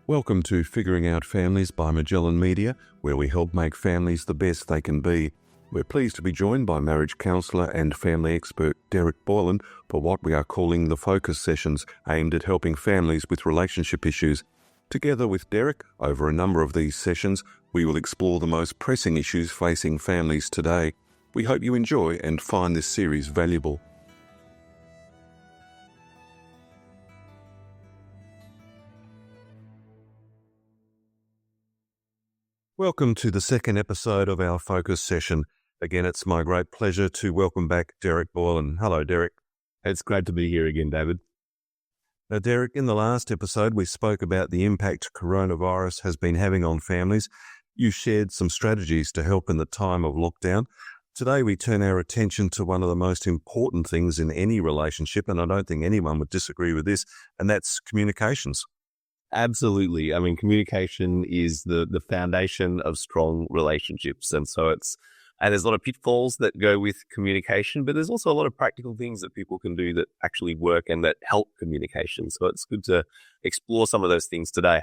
Welcome to Figuring Out Families by Magellan Media, where we help make families the best they can be. We're pleased to be joined by marriage counsellor and family expert Derek Boylan for what we are calling the focus sessions, aimed at helping families with relationship issues. Together with Derek, over a number of these sessions, we will explore the most pressing issues facing families today. We hope you enjoy and find this series valuable. Welcome to the second episode of our focus session. Again, it's my great pleasure to welcome back Derek Boylan. Hello, Derek. It's great to be here again, David. Now, Derek, in the last episode, we spoke about the impact coronavirus has been having on families. You shared some strategies to help in the time of lockdown. Today, we turn our attention to one of the most important things in any relationship, and I don't think anyone would disagree with this, and that's communications. Absolutely. I mean, communication is the foundation of strong relationships. And there's a lot of pitfalls that go with communication, but there's also a lot of practical things that people can do that actually work and that help communication. So it's good to explore some of those things today.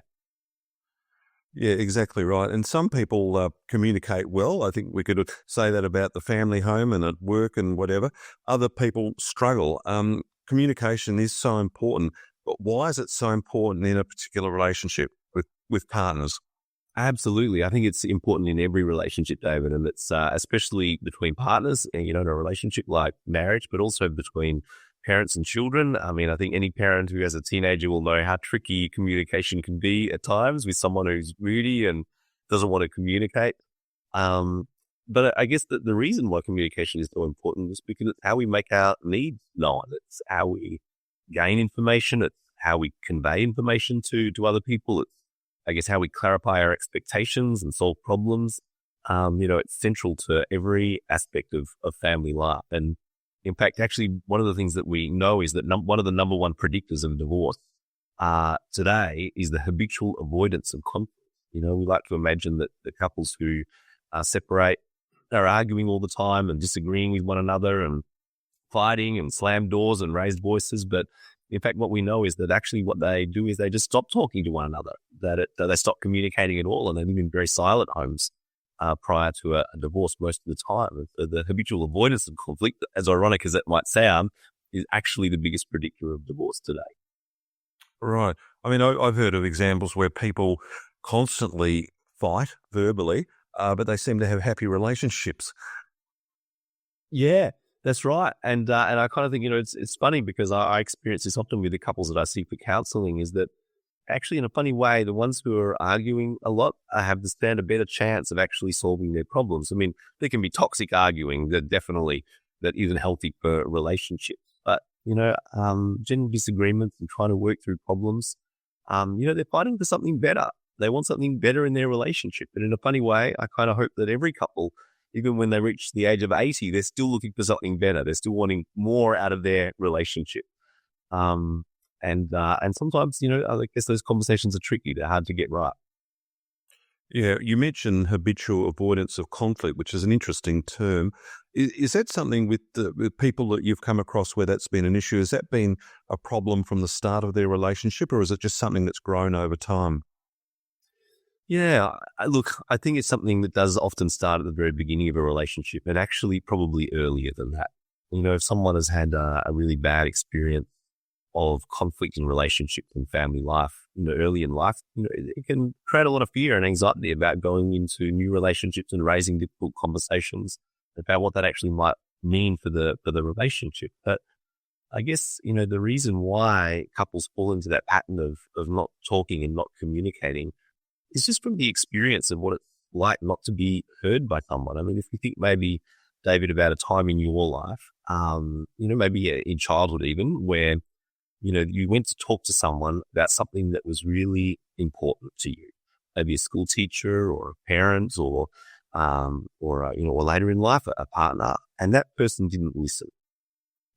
Yeah, exactly right. And some people communicate well. I think we could say that about the family home and at work and whatever. Other people struggle. Communication is so important. But why is it so important in a particular relationship with partners? Absolutely. I think it's important in every relationship, David, and it's especially between partners, in a relationship like marriage, but also between parents and children. I mean, I think any parent who has a teenager will know how tricky communication can be at times with someone who's moody and doesn't want to communicate. But I guess the reason why communication is so important is because it's how we make our needs known. It's how we gain information. It's how we convey information to other people. It's, I guess, how we clarify our expectations and solve problems. It's central to every aspect of family life. And in fact, actually, one of the things that we know is that one of the number one predictors of divorce today is the habitual avoidance of conflict. We like to imagine that the couples who separate are arguing all the time and disagreeing with one another and fighting and slam doors and raised voices. But in fact, what we know is that actually what they do is they just stop talking to one another, that they stop communicating at all, and they live in very silent homes prior to a divorce most of the time. And so the habitual avoidance of conflict, as ironic as it might sound, is actually the biggest predictor of divorce today. Right. I mean, I've heard of examples where people constantly fight verbally, but they seem to have happy relationships. Yeah. That's right. And I kind of think, it's funny because I experience this often with the couples that I see for counseling, is that actually in a funny way, the ones who are arguing a lot stand a better chance of actually solving their problems. I mean, there can be toxic arguing that isn't healthy for relationships. But, general disagreements and trying to work through problems, they're fighting for something better. They want something better in their relationship. And in a funny way, I kind of hope that every couple, even when they reach the age of 80, they're still looking for something better. They're still wanting more out of their relationship. And sometimes, I guess those conversations are tricky. They're hard to get right. Yeah, you mentioned habitual avoidance of conflict, which is an interesting term. Is that something with people that you've come across where that's been an issue? Has that been a problem from the start of their relationship, or is it just something that's grown over time? Yeah, look, I think it's something that does often start at the very beginning of a relationship, and actually probably earlier than that. If someone has had a really bad experience of conflict in relationships and family life, early in life, it can create a lot of fear and anxiety about going into new relationships and raising difficult conversations about what that actually might mean for the relationship. But I guess, the reason why couples fall into that pattern of not talking and not communicating is just from the experience of what it's like not to be heard by someone. I mean, if you think maybe, David, about a time in your life, maybe in childhood even, where, you went to talk to someone about something that was really important to you, maybe a school teacher or a parent or later in life, a partner, and that person didn't listen.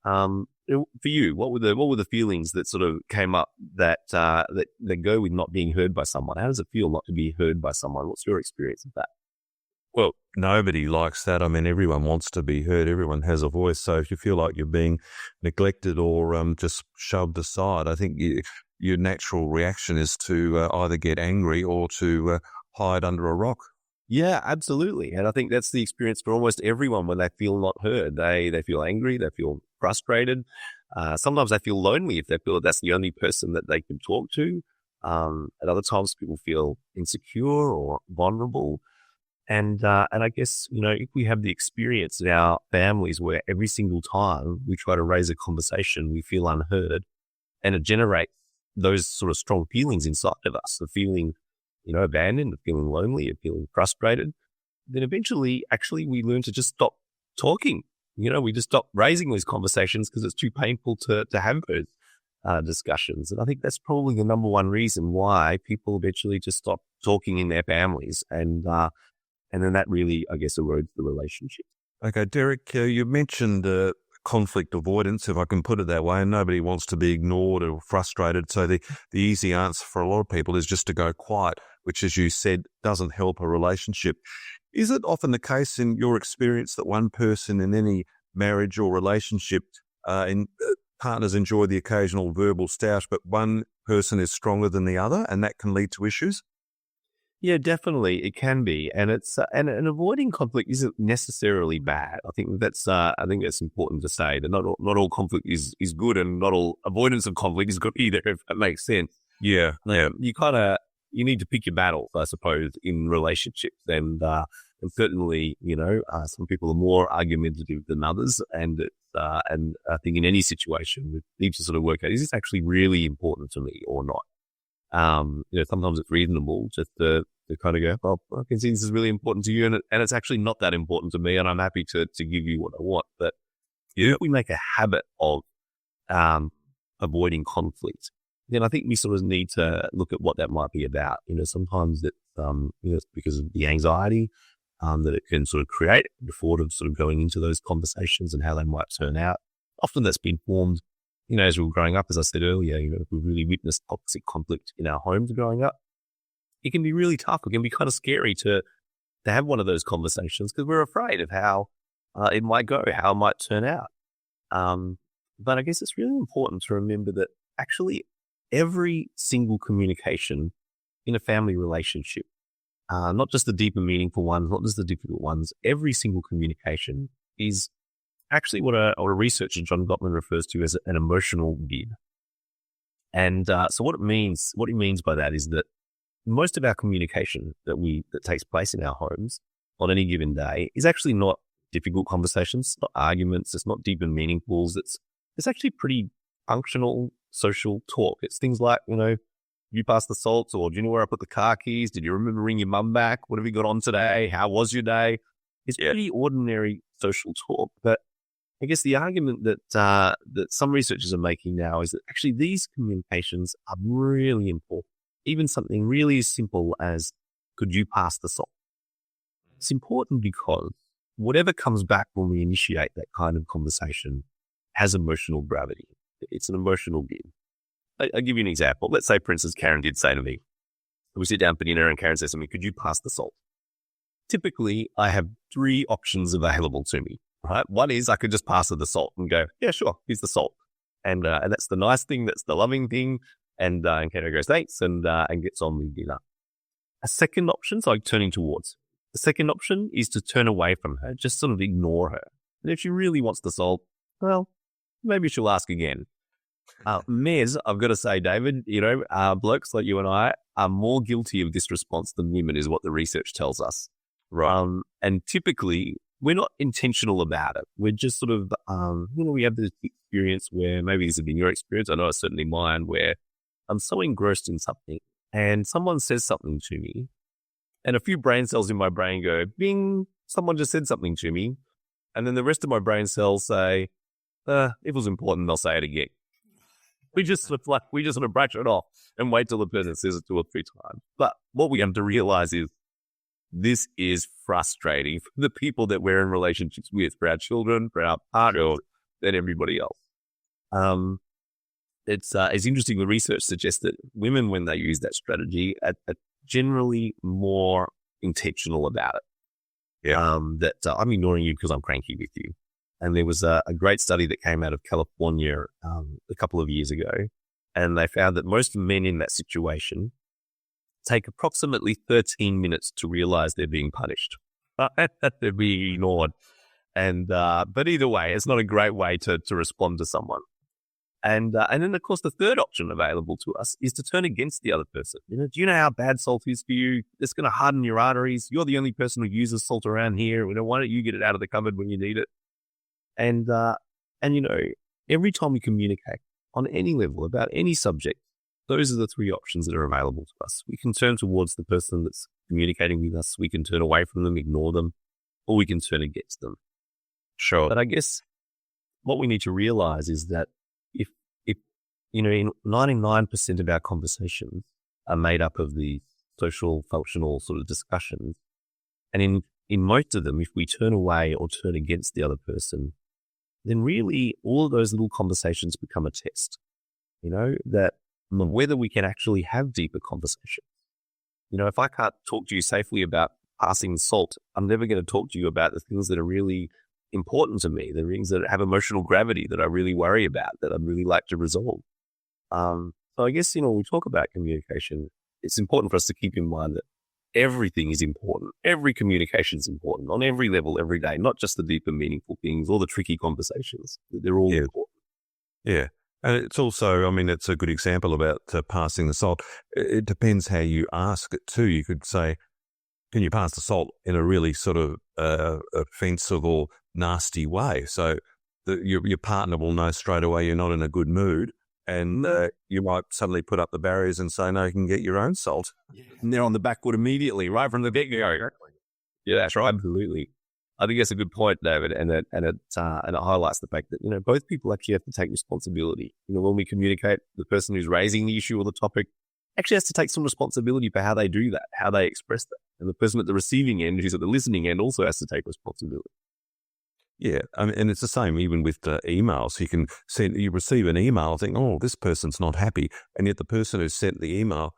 For you, what were the feelings that sort of came up that go with not being heard by someone? How does it feel not to be heard by someone? What's your experience of that? Well, nobody likes that. I mean, everyone wants to be heard. Everyone has a voice. So if you feel like you're being neglected or just shoved aside, I think your natural reaction is to either get angry or to hide under a rock. Yeah, absolutely. And I think that's the experience for almost everyone when they feel not heard. They feel angry, they feel frustrated. Sometimes they feel lonely if they feel that that's the only person that they can talk to. At other times, people feel insecure or vulnerable. And I guess, if we have the experience in our families where every single time we try to raise a conversation, we feel unheard, and it generates those sort of strong feelings inside of us, the feeling, abandoned, the feeling lonely, the feeling frustrated, then eventually, actually, we learn to just stop talking. We just stop raising these conversations because it's too painful to have those discussions. And I think that's probably the number one reason why people eventually just stop talking in their families. And then that really, I guess, erodes the relationship. Okay, Derek, you mentioned conflict avoidance, if I can put it that way, and nobody wants to be ignored or frustrated. So the easy answer for a lot of people is just to go quiet, which, as you said, doesn't help a relationship. Is it often the case in your experience that one person in any marriage or relationship, partners enjoy the occasional verbal stoush, but one person is stronger than the other, and that can lead to issues? Yeah, definitely, it can be, and it's and avoiding conflict isn't necessarily bad. I think that's important to say that not all conflict is good, and not all avoidance of conflict is good either. If that makes sense. Yeah. You need to pick your battles, I suppose, in relationships, and certainly, some people are more argumentative than others, and I think in any situation we need to sort of work out, is this actually really important to me or not? Sometimes it's reasonable just to kind of go, well, I can see this is really important to you, and it's actually not that important to me, and I'm happy to give you what I want. But if we make a habit of avoiding conflict, then I think we sort of need to look at what that might be about. Sometimes it's because of the anxiety that it can sort of create, the thought of sort of going into those conversations and how they might turn out. Often that's been formed, as we were growing up, as I said earlier, if we really witnessed toxic conflict in our homes growing up, it can be really tough. It can be kind of scary to have one of those conversations because we're afraid of how it might go, how it might turn out. But I guess it's really important to remember that actually every single communication in a family relationship, not just the deep and meaningful ones, not just the difficult ones, every single communication is actually what a researcher, John Gottman, refers to as an emotional bid. And so what he means by that is that most of our communication that takes place in our homes on any given day is actually not difficult conversations, it's not arguments, it's not deep and meaningful. It's actually pretty functional social talk. It's things like, you passed the salt, or do you know where I put the car keys? Did you remember ringing your mum back? What have you got on today? How was your day? It's pretty ordinary social talk. But I guess the argument that some researchers are making now is that actually these communications are really important. Even something really as simple as, could you pass the salt? It's important because whatever comes back when we initiate that kind of conversation has emotional gravity. It's an emotional bid. I'll give you an example. Let's say, for instance, Karen did say to me, we sit down for dinner and Karen says to me, could you pass the salt? Typically, I have 3 options available to me, right? One is I could just pass her the salt and go, yeah, sure, here's the salt. And that's the nice thing, that's the loving thing. And Karen goes, thanks, and gets on with dinner. A second option, so turning towards. The second option is to turn away from her, just sort of ignore her. And if she really wants the salt, well, maybe she'll ask again. Mez, I've got to say, David, blokes like you and I are more guilty of this response than women, is what the research tells us. Right. And typically, we're not intentional about it. We're just sort of, we have this experience where, maybe this has been your experience, I know it's certainly mine, where I'm so engrossed in something and someone says something to me and a few brain cells in my brain go, bing, someone just said something to me. And then the rest of my brain cells say, if it was important, they'll say it again. We just sort of brush it off and wait till the person says it 2 or 3 times. But what we have to realize is this is frustrating for the people that we're in relationships with, for our children, for our partners, and everybody else. It's interesting. The research suggests that women, when they use that strategy, are generally more intentional about it. Yeah. That I'm ignoring you because I'm cranky with you. And there was a great study that came out of California a couple of years ago, And they found that most men in that situation take approximately 13 minutes to realize they're being punished, that they're being ignored. And, but either way, it's not a great way to respond to someone. And then, of course, the third option available to us is to turn against the other person. Do you know how bad salt is for you? It's going to harden your arteries. You're the only person who uses salt around here. Why don't you get it out of the cupboard when you need it? And every time we communicate on any level about any subject, those are the three options that are available to us. We can turn towards the person that's communicating with us. We can turn away from them, ignore them, or we can turn against them. Sure. But I guess what we need to realize is that if in 99% of our conversations are made up of the social, functional sort of discussions, and in most of them, if we turn away or turn against the other person, then really all of those little conversations become a test, that whether we can actually have deeper conversations. If I can't talk to you safely about passing salt, I'm never going to talk to you about the things that are really important to me, the things that have emotional gravity that I really worry about, that I'd really like to resolve. So I guess, when we talk about communication, it's important for us to keep in mind that everything is important. Every communication is important on every level, every day, not just the deeper, meaningful things or the tricky conversations. They're all important. Yeah. And it's also, it's a good example about passing the salt. It depends how you ask it too. You could say, can you pass the salt in a really sort of offensive or nasty way? So your partner will know straight away you're not in a good mood. And you might suddenly put up the barriers and say, no, you can get your own salt. Yeah. And they're on the back foot immediately, right from the get-go. Exactly. Yeah, that's right. Absolutely. I think that's a good point, David, and it highlights the fact that, both people actually have to take responsibility. When we communicate, the person who's raising the issue or the topic actually has to take some responsibility for how they do that, how they express that. And the person at the receiving end, who's at the listening end, also has to take responsibility. Yeah, and it's the same even with emails. You receive an email, think, oh, this person's not happy, and yet the person who sent the email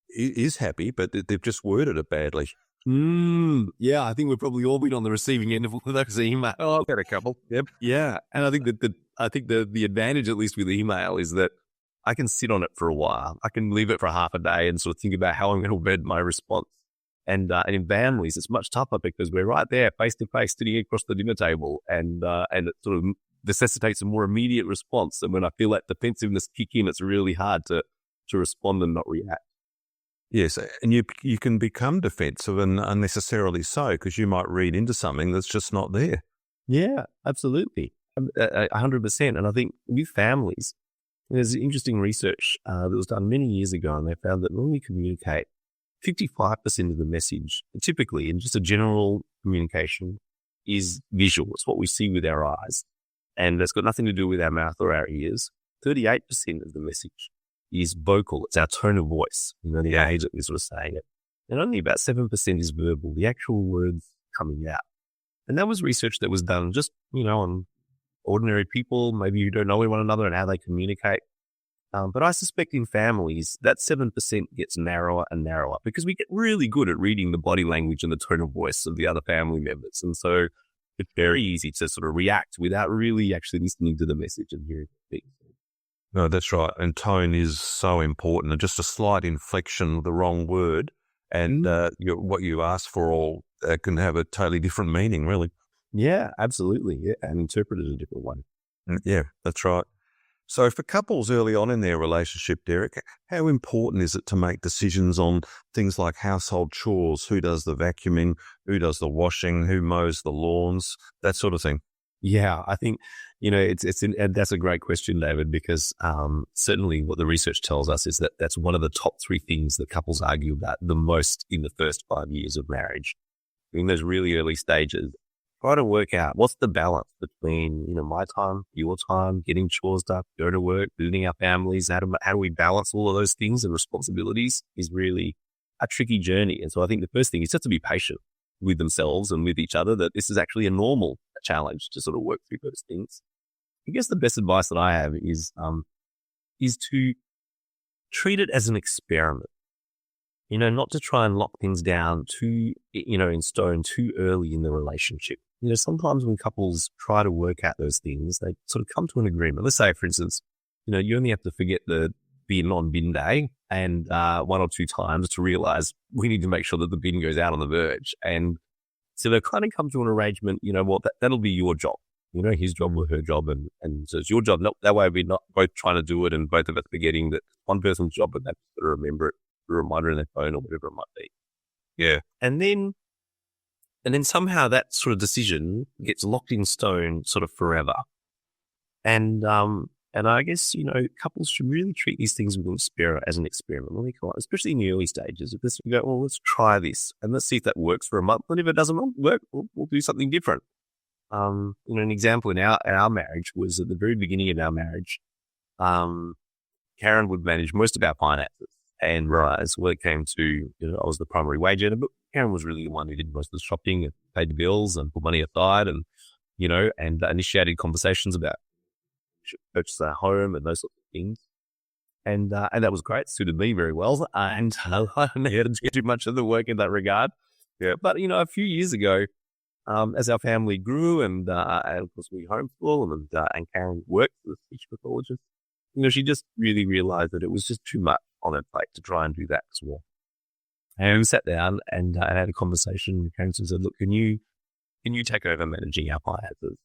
is happy, but they've just worded it badly. Yeah, I think we've probably all been on the receiving end of one of those emails. Oh, I've got a couple. Yep. Yeah, and I think that the advantage, at least with email, is that I can sit on it for a while. I can leave it for half a day and sort of think about how I'm going to word my response. And in families, it's much tougher because we're right there, face to face, sitting across the dinner table, and it sort of necessitates a more immediate response. And when I feel that defensiveness kick in, it's really hard to respond and not react. Yes, and you can become defensive and unnecessarily so because you might read into something that's just not there. Yeah, absolutely, 100%. And I think with families, there's interesting research that was done many years ago, and they found that when we communicate, 55% of the message, typically in just a general communication, is visual. It's what we see with our eyes. And it's got nothing to do with our mouth or our ears. 38% of the message is vocal. It's our tone of voice, the age that we're sort of saying it. And only about 7% is verbal, the actual words coming out. And that was research that was done just, on ordinary people, maybe who don't know one another and how they communicate. But I suspect in families, that 7% gets narrower and narrower because we get really good at reading the body language and the tone of voice of the other family members. And so it's very easy to sort of react without really actually listening to the message and hearing things. No, that's right. And tone is so important. And just a slight inflection of the wrong word and what you ask for all can have a totally different meaning, really. Yeah, absolutely. Yeah, and interpreted a different way. Yeah, that's right. So for couples early on in their relationship, Derek, how important is it to make decisions on things like household chores? Who does the vacuuming? Who does the washing? Who mows the lawns? That sort of thing. Yeah, I think, that's a great question, David, because certainly what the research tells us is that that's one of the top three things that couples argue about the most in the first 5 years of marriage. In those really early stages, try to work out what's the balance between, my time, your time, getting chores done, go to work, building our families. How do we balance all of those things and responsibilities is really a tricky journey. And so I think the first thing is just to be patient with themselves and with each other, that this is actually a normal challenge to sort of work through those things. I guess the best advice that I have is to treat it as an experiment. Not to try and lock things down too, in stone too early in the relationship. Sometimes when couples try to work out those things, they sort of come to an agreement. Let's say, for instance, you only have to forget the be a non-bin day, and one or two times to realize we need to make sure that the bin goes out on the verge. And so they've kind of come to an arrangement, that'll be your job. His job or her job, and so it's your job. No, that way we're not both trying to do it and both of us forgetting that one person's job, but that's to remember it, a reminder in their phone or whatever it might be. Yeah. And then somehow that sort of decision gets locked in stone sort of forever. And I guess, couples should really treat these things as an experiment, especially in the early stages. If this, we go, well, let's try this and let's see if that works for a month. And if it doesn't work, we'll do something different. An example in our marriage was at the very beginning of our marriage, Karen would manage most of our finances. And as when it came to, I was the primary wage earner, but Karen was really the one who did most of the shopping and paid the bills and put money aside and, and initiated conversations about purchase our home and those sorts of things. And that was great. Suited me very well. And I didn't have to do much of the work in that regard. Yeah. But, a few years ago, as our family grew and of course we homeschool and Karen worked as a speech pathologist, she just really realized that it was just too much on her plate to try and do that as well. And we sat down and had a conversation with Karen and said, look, can you take over managing our finances?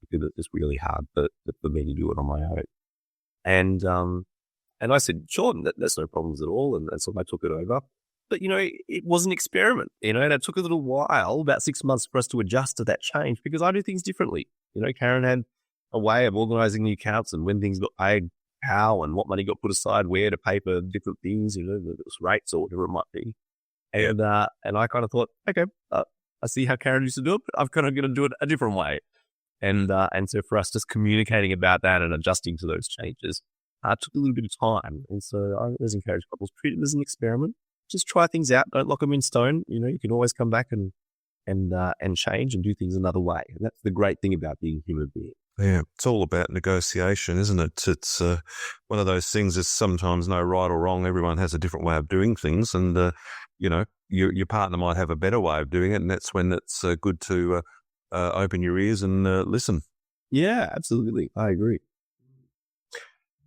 Because it's really hard for me to do it on my own. And I said, sure, that's no problems at all. And so I took it over. But, it was an experiment, and it took a little while, about 6 months for us to adjust to that change because I do things differently. Karen had a way of organizing the accounts and when things got paid, how and what money got put aside, where to pay for different things, the rates or whatever it might be. And I kind of thought, okay, I see how Karen used to do it, but I'm kind of going to do it a different way. And so for us, just communicating about that and adjusting to those changes took a little bit of time. And so I always encourage couples, treat it as an experiment. Just try things out. Don't lock them in stone. You can always come back and change and do things another way. And that's the great thing about being a human being. Yeah, it's all about negotiation, isn't it? It's one of those things. There's sometimes no right or wrong. Everyone has a different way of doing things, and your partner might have a better way of doing it, and that's when it's good to open your ears and listen. Yeah, absolutely. I agree.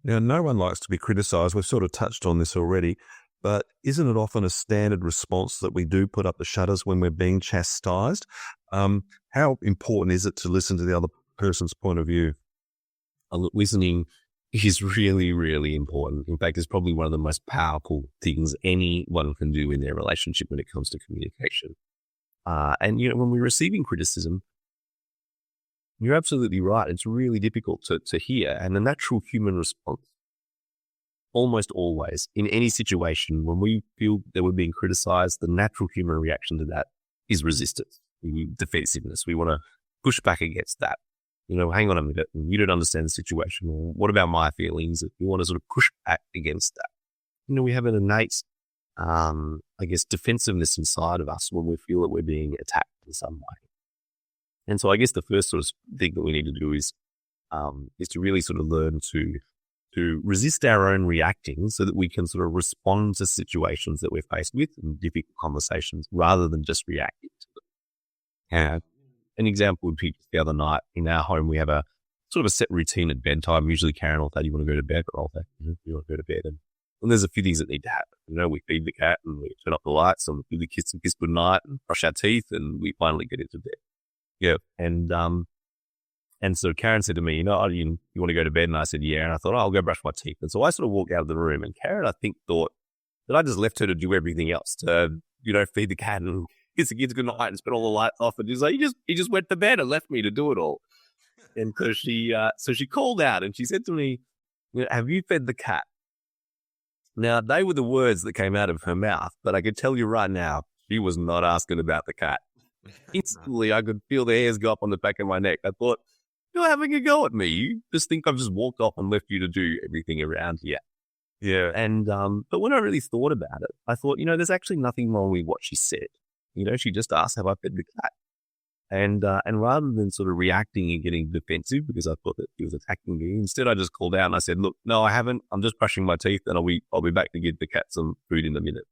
Now, no one likes to be criticised. We've sort of touched on this already. But isn't it often a standard response that we do put up the shutters when we're being chastised? How important is it to listen to the other person's point of view? Listening is really, really important. In fact, it's probably one of the most powerful things anyone can do in their relationship when it comes to communication. And when we're receiving criticism, you're absolutely right. It's really difficult to hear. And the natural human response, almost always, in any situation, when we feel that we're being criticized, the natural human reaction to that is resistance, defensiveness. We want to push back against that. Hang on a minute, you don't understand the situation. Or what about my feelings? We want to sort of push back against that. We have an innate, defensiveness inside of us when we feel that we're being attacked in some way. And so I guess the first sort of thing that we need to do is to really sort of learn to resist our own reacting so that we can sort of respond to situations that we're faced with in difficult conversations rather than just reacting to them. An example would be just the other night in our home, we have a sort of a set routine at bedtime. Usually Karen will say, do you want to go to bed? Or I'll say, you want to go to bed? And there's a few things that need to happen. We feed the cat and we turn up the lights and we do the kiss good night and brush our teeth and we finally get into bed. Yeah. And so Karen said to me, you want to go to bed? And I said, yeah. And I thought, I'll go brush my teeth. And so I sort of walked out of the room and Karen, I think, thought that I just left her to do everything else, to, feed the cat and kiss the kids goodnight and spin all the lights off. And she's like, he just went to bed and left me to do it all. And so she called out and she said to me, have you fed the cat? Now, they were the words that came out of her mouth, but I could tell you right now, she was not asking about the cat. Instantly, I could feel the hairs go up on the back of my neck. I thought, you're having a go at me. You just think I've just walked off and left you to do everything around here. Yeah. And, but when I really thought about it, I thought, there's actually nothing wrong with what she said. She just asked, have I fed the cat? And rather than sort of reacting and getting defensive because I thought that he was attacking me, instead I just called out and I said, look, no, I haven't. I'm just brushing my teeth and I'll be back to give the cat some food in a minute.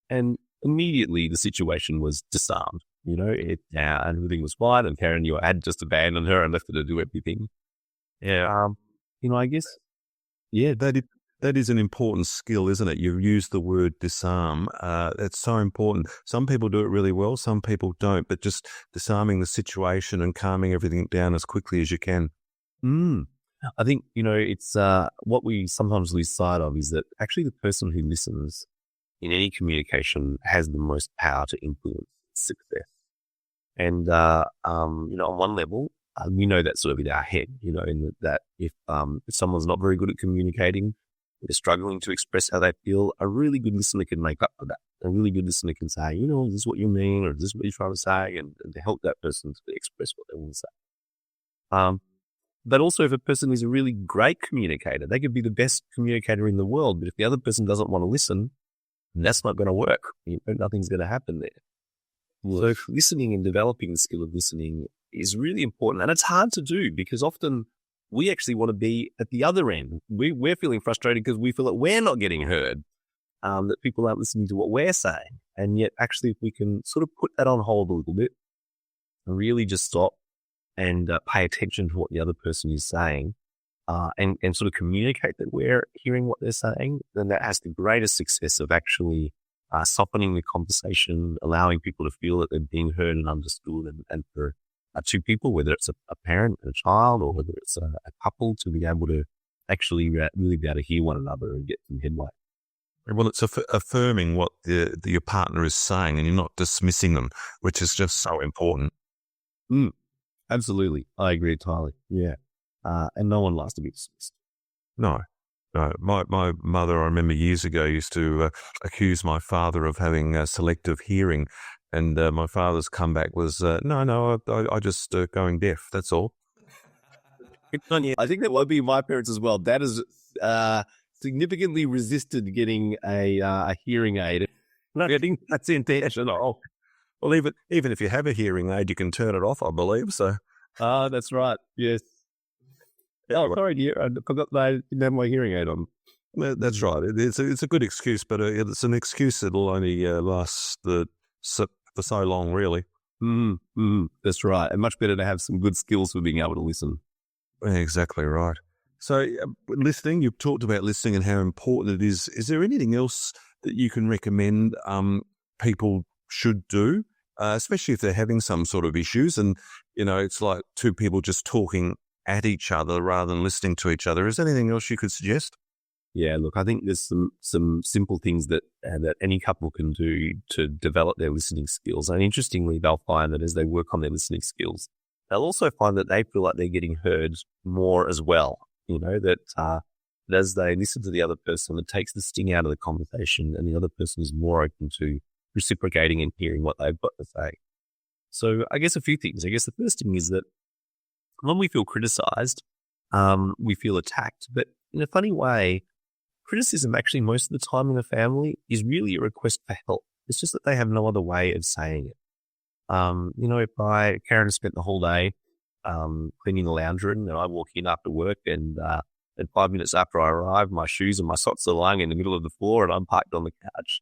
And immediately the situation was disarmed. And everything was fine. And Karen, I had just abandoned her and left her to do everything. Yeah. I guess, yeah, That That is an important skill, isn't it? You've used the word disarm. That's so important. Some people do it really well, some people don't, but just disarming the situation and calming everything down as quickly as you can. Mm. I think, it's what we sometimes lose sight of is that actually the person who listens in any communication has the most power to influence success. And, on one level, we know that sort of in our head, in that if someone's not very good at communicating, they're struggling to express how they feel, a really good listener can make up for that. A really good listener can say, this is what you mean, or this is what you're trying to say, and to help that person to express what they want to say. But also if a person is a really great communicator, they could be the best communicator in the world, but if the other person doesn't want to listen, that's not going to work. Nothing's going to happen there. So listening and developing the skill of listening is really important. And it's hard to do because often we actually want to be at the other end. We're feeling frustrated because we feel that we're not getting heard, that people aren't listening to what we're saying. And yet actually if we can sort of put that on hold a little bit and really just stop and pay attention to what the other person is saying and sort of communicate that we're hearing what they're saying, then that has the greatest success of actually softening the conversation, allowing people to feel that they're being heard and understood. And for two people, whether it's a parent and a child or whether it's a couple, to be able to actually really be able to hear one another and get some headway. Well, it's affirming what your partner is saying and you're not dismissing them, which is just so important. Absolutely. I agree entirely. Yeah. And no one likes to be dismissed. No. My mother, I remember years ago, used to accuse my father of having selective hearing. And my father's comeback was, no, I just going deaf. That's all. I think that would be my parents as well. That is significantly resisted getting a hearing aid. Not getting that's intentional. Well, even if you have a hearing aid, you can turn it off, I believe. So, that's right. Yes. Oh, sorry, dear. I forgot that I didn't have my hearing aid on. That's right. It's a good excuse, but it's an excuse that'll only last for so long, really. That's right. And much better to have some good skills for being able to listen. Exactly right. So listening, you've talked about listening and how important it is. Is there anything else that you can recommend people should do, especially if they're having some sort of issues and, it's like two people just talking at each other rather than listening to each other? Is there anything else you could suggest? Yeah, look, I think there's some simple things that any couple can do to develop their listening skills. And interestingly, they'll find that as they work on their listening skills, they'll also find that they feel like they're getting heard more as well. That as they listen to the other person, it takes the sting out of the conversation and the other person is more open to reciprocating and hearing what they've got to say. So I guess a few things. I guess the first thing is that when we feel criticized, we feel attacked. But in a funny way, criticism actually most of the time in a family is really a request for help. It's just that they have no other way of saying it. If Karen spent the whole day cleaning the lounge room and I walk in after work and 5 minutes after I arrive, my shoes and my socks are lying in the middle of the floor and I'm parked on the couch.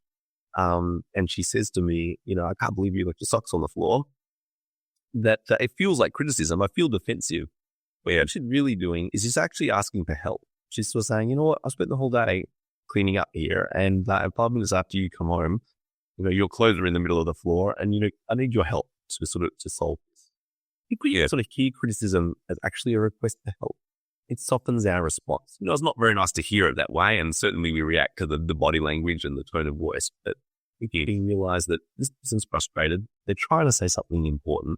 And she says to me, I can't believe you left your socks on the floor. That it feels like criticism. I feel defensive. What she's really doing is she's actually asking for help. She's sort of saying, I spent the whole day cleaning up here and 5 minutes after you come home, your clothes are in the middle of the floor and, I need your help to solve this. If we sort of hear criticism as actually a request for help, it softens our response. It's not very nice to hear it that way. And certainly we react to the body language and the tone of voice. But if you realize that this person's frustrated, they're trying to say something important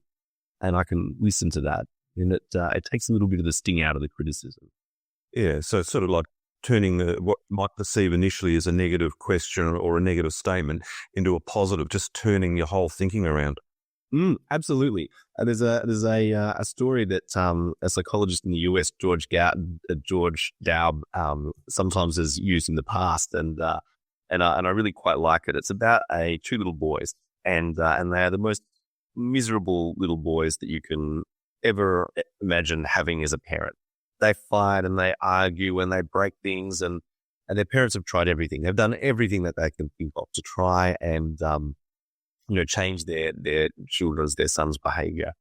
and I can listen to that, then it takes a little bit of the sting out of the criticism. Yeah, so it's sort of like turning what might perceive initially as a negative question or a negative statement into a positive, just turning your whole thinking around. Absolutely. There's a story that a psychologist in the US, George Daub, sometimes has used in the past, and I really quite like it. It's about two little boys, and they are the most miserable little boys that you can ever imagine having as a parent. They fight and they argue and they break things, and their parents have tried everything. They've done everything that they can think of to try and change their son's behavior.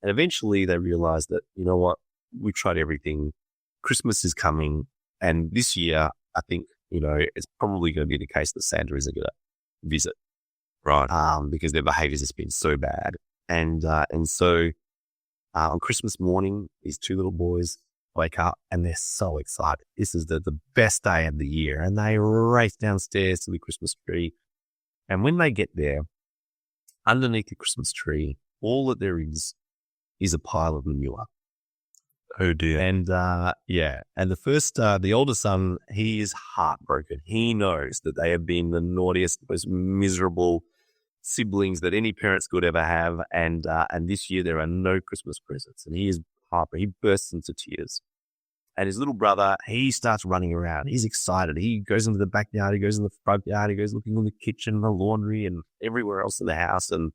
And eventually they realize that, we've tried everything. Christmas is coming, and this year I think, it's probably going to be the case that Santa isn't going to visit, Right. because their behaviors has been so bad. And so on Christmas morning, these two little boys wake up and they're so excited. This is the best day of the year. And they race downstairs to the Christmas tree. And when they get there, underneath the Christmas tree, all that there is a pile of manure. Oh dear. And and the older son, he is heartbroken. He knows that they have been the naughtiest, most miserable siblings that any parents could ever have. And this year there are no Christmas presents. And he is heartbroken. He bursts into tears. And his little brother, he starts running around. He's excited. He goes into the backyard. He goes in the front yard. He goes looking in the kitchen, the laundry, and everywhere else in the house. And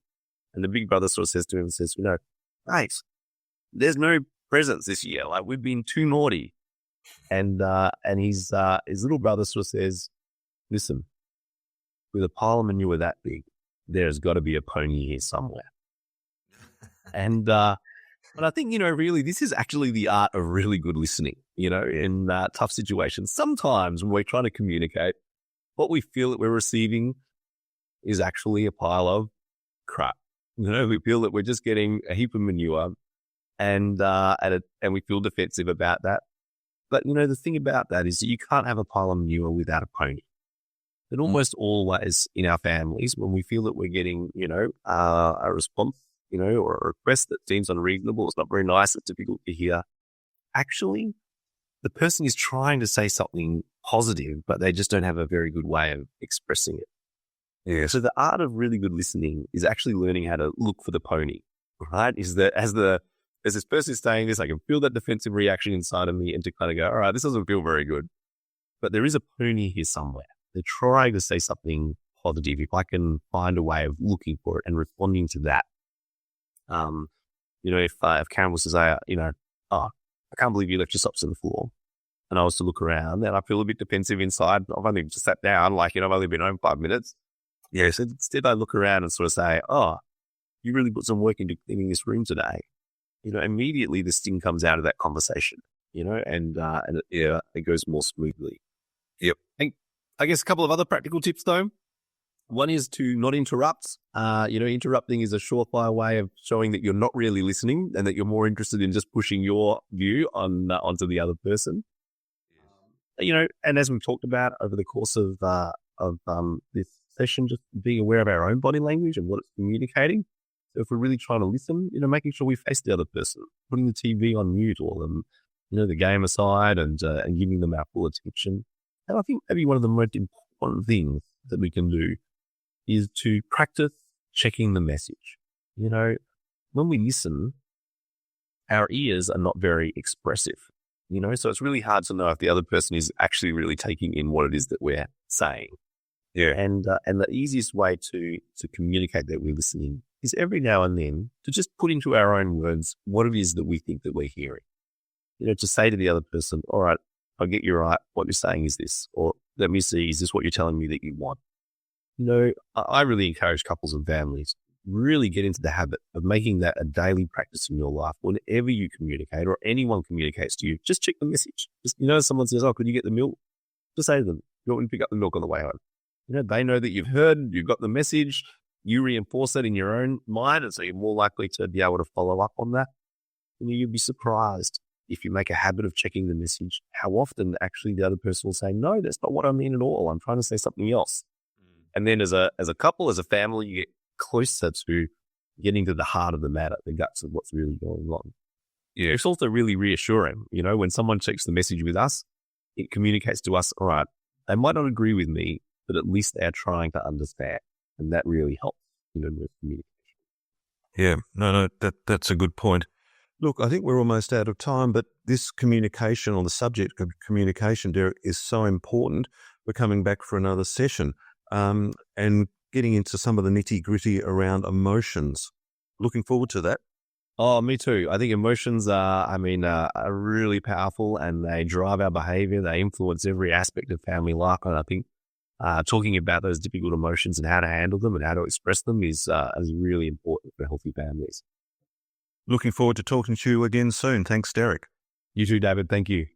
the big brother sort of says to him, mate, there's no presents this year. Like, we've been too naughty. And his little brother sort of says, listen, with a pile of manure that big, there's got to be a pony here somewhere. But I think, really, this is actually the art of really good listening, in tough situations. Sometimes when we're trying to communicate, what we feel that we're receiving is actually a pile of crap. We feel that we're just getting a heap of manure and we feel defensive about that. But, the thing about that is that you can't have a pile of manure without a pony. And almost always in our families, when we feel that we're getting, a response, or a request that seems unreasonable, it's not very nice, it's difficult to hear. Actually, the person is trying to say something positive, but they just don't have a very good way of expressing it. Yeah. So the art of really good listening is actually learning how to look for the pony, right? Is that as this person is saying this, I can feel that defensive reaction inside of me and to kind of go, all right, this doesn't feel very good. But there is a pony here somewhere. They're trying to say something positive. If I can find a way of looking for it and responding to that. If Karen was to say, I can't believe you left your socks on the floor. And I was to look around and I feel a bit defensive inside. I've only just sat down, I've only been home 5 minutes. Yeah. So instead I look around and sort of say, oh, you really put some work into cleaning this room today. Immediately the sting comes out of that conversation, and it goes more smoothly. Yep. And I guess a couple of other practical tips though. One is to not interrupt. Interrupting is a surefire way of showing that you're not really listening and that you're more interested in just pushing your view onto the other person. And as we've talked about over the course of this session, just being aware of our own body language and what it's communicating. So if we're really trying to listen, making sure we face the other person, putting the TV on mute or the game aside and giving them our full attention. And I think maybe one of the most important things that we can do is to practice checking the message. When we listen, our ears are not very expressive, so it's really hard to know if the other person is actually really taking in what it is that we're saying. Yeah. And the easiest way to communicate that we're listening is every now and then to just put into our own words what it is that we think that we're hearing. To say to the other person, all right, I get you right. What you're saying is this, or let me see, is this what you're telling me that you want? I really encourage couples and families really get into the habit of making that a daily practice in your life. Whenever you communicate or anyone communicates to you, just check the message. Just, someone says, oh, could you get the milk? Just say to them, you want me to pick up the milk on the way home? They know that you've heard, you've got the message, you reinforce that in your own mind, and so you're more likely to be able to follow up on that. You'd be surprised if you make a habit of checking the message, how often actually the other person will say, no, that's not what I mean at all. I'm trying to say something else. And then as a couple, as a family, you get closer to getting to the heart of the matter, the guts of what's really going on. Yeah. It's also really reassuring. When someone checks the message with us, it communicates to us, all right, they might not agree with me, but at least they're trying to understand. And that really helps, with communication. Yeah. No, that's a good point. Look, I think we're almost out of time, but this communication, or the subject of communication, Derek, is so important. We're coming back for another session. And getting into some of the nitty-gritty around emotions. Looking forward to that. Oh, me too. I think emotions are really powerful and they drive our behavior. They influence every aspect of family life. And I think talking about those difficult emotions and how to handle them and how to express them is really important for healthy families. Looking forward to talking to you again soon. Thanks, Derek. You too, David. Thank you.